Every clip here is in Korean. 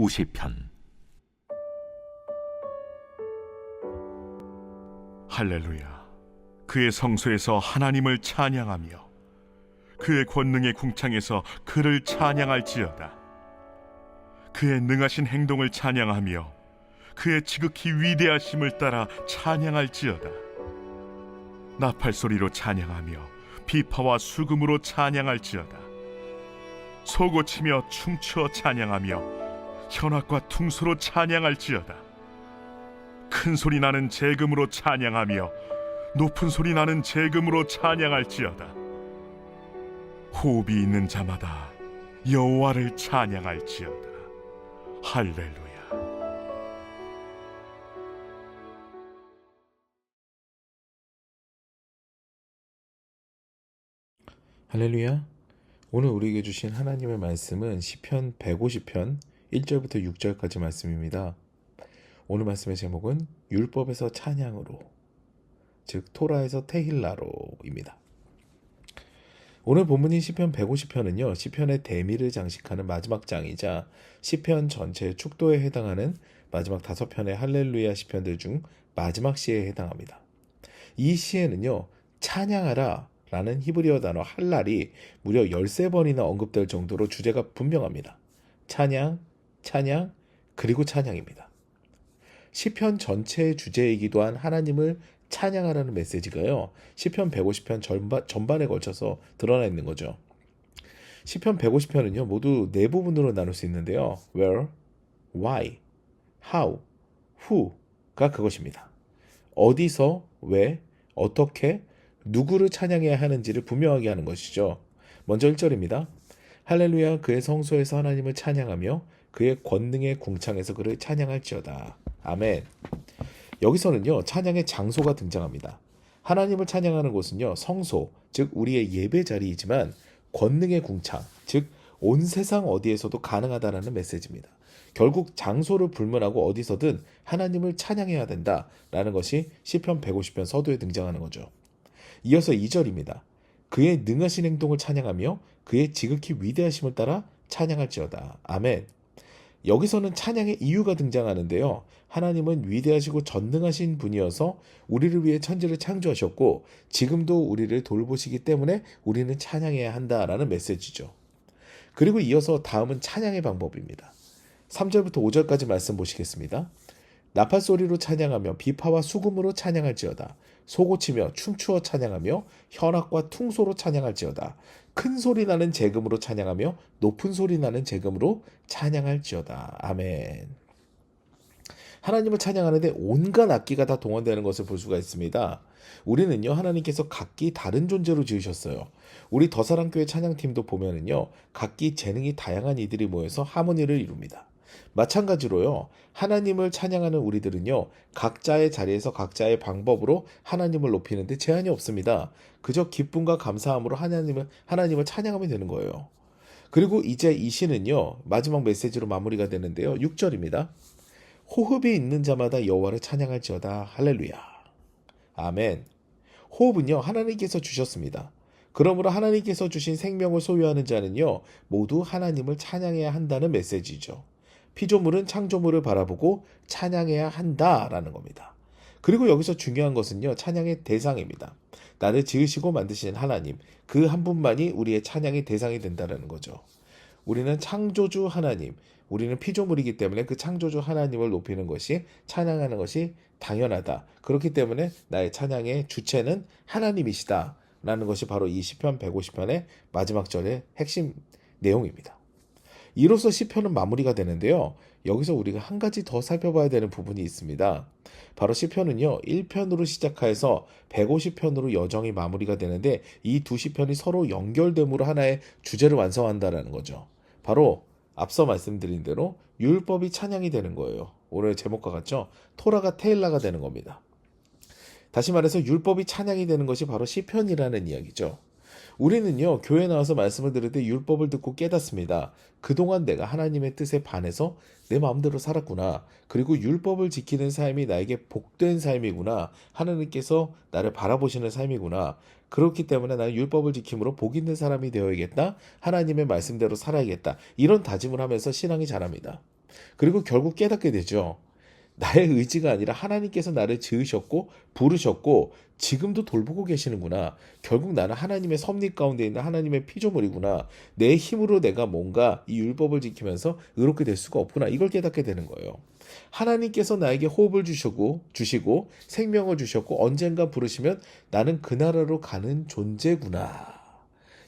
150편. 할렐루야. 그의 성소에서 하나님을 찬양하며 그의 권능의 궁창에서 그를 찬양할지어다. 그의 능하신 행동을 찬양하며 그의 지극히 위대하심을 따라 찬양할지어다. 나팔소리로 찬양하며 비파와 수금으로 찬양할지어다. 소고치며 춤추어 찬양하며 현악과 퉁소로 찬양할지어다. 큰 소리 나는 재금으로 찬양하며 높은 소리 나는 재금으로 찬양할지어다. 호흡이 있는 자마다 여호와를 찬양할지어다. 할렐루야. 할렐루야. 오늘 우리에게 주신 하나님의 말씀은 시편 150편 1절부터 6절까지 말씀입니다. 오늘 말씀의 제목은 율법에서 찬양으로, 즉 토라에서 테힐라로입니다. 오늘 본문인 시편 150편은요, 시편의 대미를 장식하는 마지막 장이자 시편 전체의 축도에 해당하는 마지막 5편의 할렐루야 시편들 중 마지막 시에 해당합니다. 이 시에는요, 찬양하라 라는 히브리어 단어 할랄이 무려 13번이나 언급될 정도로 주제가 분명합니다. 찬양, 찬양, 그리고 찬양입니다. 시편 전체의 주제이기도 한 하나님을 찬양하라는 메시지가요, 시편 150편 전반에 걸쳐서 드러나 있는 거죠. 시편 150편은요 모두 4부분으로 나눌 수 있는데요. Where, Why, How, Who가 그것입니다. 어디서, 왜, 어떻게, 누구를 찬양해야 하는지를 분명하게 하는 것이죠. 먼저 1절입니다. 할렐루야. 그의 성소에서 하나님을 찬양하며 그의 권능의 궁창에서 그를 찬양할지어다. 아멘. 여기서는요, 찬양의 장소가 등장합니다. 하나님을 찬양하는 곳은요, 성소, 즉 우리의 예배 자리이지만 권능의 궁창, 즉 온 세상 어디에서도 가능하다라는 메시지입니다. 결국 장소를 불문하고 어디서든 하나님을 찬양해야 된다라는 것이 시편 150편 서두에 등장하는 거죠. 이어서 2절입니다. 그의 능하신 행동을 찬양하며 그의 지극히 위대하심을 따라 찬양할지어다. 아멘. 여기서는 찬양의 이유가 등장하는데요. 하나님은 위대하시고 전능하신 분이어서 우리를 위해 천지를 창조하셨고 지금도 우리를 돌보시기 때문에 우리는 찬양해야 한다라는 메시지죠. 그리고 이어서 다음은 찬양의 방법입니다. 3절부터 5절까지 말씀 보시겠습니다. 나팔소리로 찬양하며 비파와 수금으로 찬양할지어다. 소고치며 춤추어 찬양하며 현악과 퉁소로 찬양할지어다. 큰 소리 나는 재금으로 찬양하며 높은 소리 나는 재금으로 찬양할지어다. 아멘. 하나님을 찬양하는데 온갖 악기가 다 동원되는 것을 볼 수가 있습니다. 우리는요, 하나님께서 각기 다른 존재로 지으셨어요. 우리 더사랑교회 찬양팀도 보면은요, 각기 재능이 다양한 이들이 모여서 하모니를 이룹니다. 마찬가지로요, 하나님을 찬양하는 우리들은요, 각자의 자리에서 각자의 방법으로 하나님을 높이는데 제한이 없습니다. 그저 기쁨과 감사함으로 하나님을 찬양하면 되는 거예요. 그리고 이제 이 시는요, 마지막 메시지로 마무리가 되는데요. 6절입니다. 호흡이 있는 자마다 여호와를 찬양할지어다. 할렐루야. 아멘. 호흡은요, 하나님께서 주셨습니다. 그러므로 하나님께서 주신 생명을 소유하는 자는요, 모두 하나님을 찬양해야 한다는 메시지죠. 피조물은 창조물을 바라보고 찬양해야 한다라는 겁니다. 그리고 여기서 중요한 것은요, 찬양의 대상입니다. 나를 지으시고 만드신 하나님, 그 한 분만이 우리의 찬양의 대상이 된다는 거죠. 우리는 창조주 하나님, 우리는 피조물이기 때문에 그 창조주 하나님을 높이는 것이, 찬양하는 것이 당연하다. 그렇기 때문에 나의 찬양의 주체는 하나님이시다 라는 것이 바로 이 시편 150편의 마지막 절의 핵심 내용입니다. 이로써 시편은 마무리가 되는데요. 여기서 우리가 한 가지 더 살펴봐야 되는 부분이 있습니다. 바로 시편은요, 1편으로 시작해서 150편으로 여정이 마무리가 되는데 이 두 시편이 서로 연결됨으로 하나의 주제를 완성한다는 거죠. 바로 앞서 말씀드린 대로 율법이 찬양이 되는 거예요. 오늘 제목과 같죠? 토라가 테일라가 되는 겁니다. 다시 말해서 율법이 찬양이 되는 것이 바로 시편이라는 이야기죠. 우리는요, 교회 나와서 말씀을 들을 때 율법을 듣고 깨닫습니다. 그동안 내가 하나님의 뜻에 반해서 내 마음대로 살았구나. 그리고 율법을 지키는 삶이 나에게 복된 삶이구나. 하나님께서 나를 바라보시는 삶이구나. 그렇기 때문에 나는 율법을 지킴으로 복 있는 사람이 되어야겠다. 하나님의 말씀대로 살아야겠다. 이런 다짐을 하면서 신앙이 자랍니다. 그리고 결국 깨닫게 되죠. 나의 의지가 아니라 하나님께서 나를 지으셨고 부르셨고 지금도 돌보고 계시는구나. 결국 나는 하나님의 섭리 가운데 있는 하나님의 피조물이구나. 내 힘으로 내가 뭔가 이 율법을 지키면서 의롭게 될 수가 없구나. 이걸 깨닫게 되는 거예요. 하나님께서 나에게 호흡을 주시고 생명을 주셨고 언젠가 부르시면 나는 그 나라로 가는 존재구나.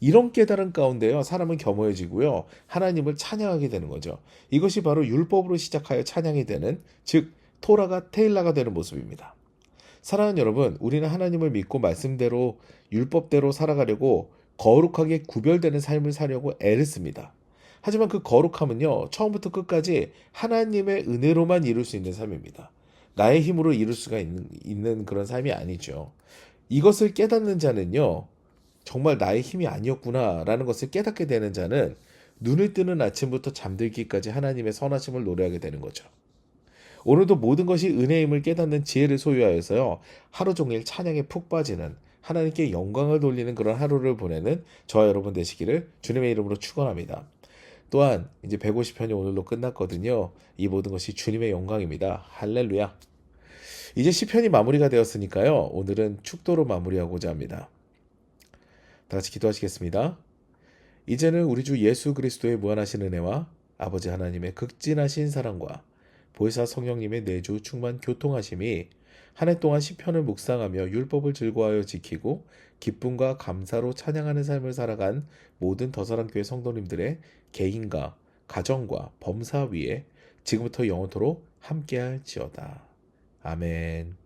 이런 깨달음 가운데요, 사람은 겸허해지고요, 하나님을 찬양하게 되는 거죠. 이것이 바로 율법으로 시작하여 찬양이 되는, 즉 토라가 테일라가 되는 모습입니다. 사랑하는 여러분, 우리는 하나님을 믿고 말씀대로 율법대로 살아가려고 거룩하게 구별되는 삶을 살려고 애를 씁니다. 하지만 그 거룩함은요, 처음부터 끝까지 하나님의 은혜로만 이룰 수 있는 삶입니다. 나의 힘으로 이룰 수가 있는 그런 삶이 아니죠. 이것을 깨닫는 자는요, 정말 나의 힘이 아니었구나라는 것을 깨닫게 되는 자는 눈을 뜨는 아침부터 잠들기까지 하나님의 선하심을 노래하게 되는 거죠. 오늘도 모든 것이 은혜의 힘을 깨닫는 지혜를 소유하여서요, 하루 종일 찬양에 푹 빠지는, 하나님께 영광을 돌리는 그런 하루를 보내는 저와 여러분 되시기를 주님의 이름으로 축원합니다. 또한 이제 150편이 오늘로 끝났거든요. 이 모든 것이 주님의 영광입니다. 할렐루야. 이제 시편이 마무리가 되었으니까요, 오늘은 축도로 마무리하고자 합니다. 다 같이 기도하시겠습니다. 이제는 우리 주 예수 그리스도의 무한하신 은혜와 아버지 하나님의 극진하신 사랑과 보혜사 성령님의 내주 충만 교통하심이 한 해 동안 시편을 묵상하며 율법을 즐거워하여 지키고 기쁨과 감사로 찬양하는 삶을 살아간 모든 더사랑교회 성도님들의 개인과 가정과 범사 위에 지금부터 영원토록 함께할지어다. 아멘.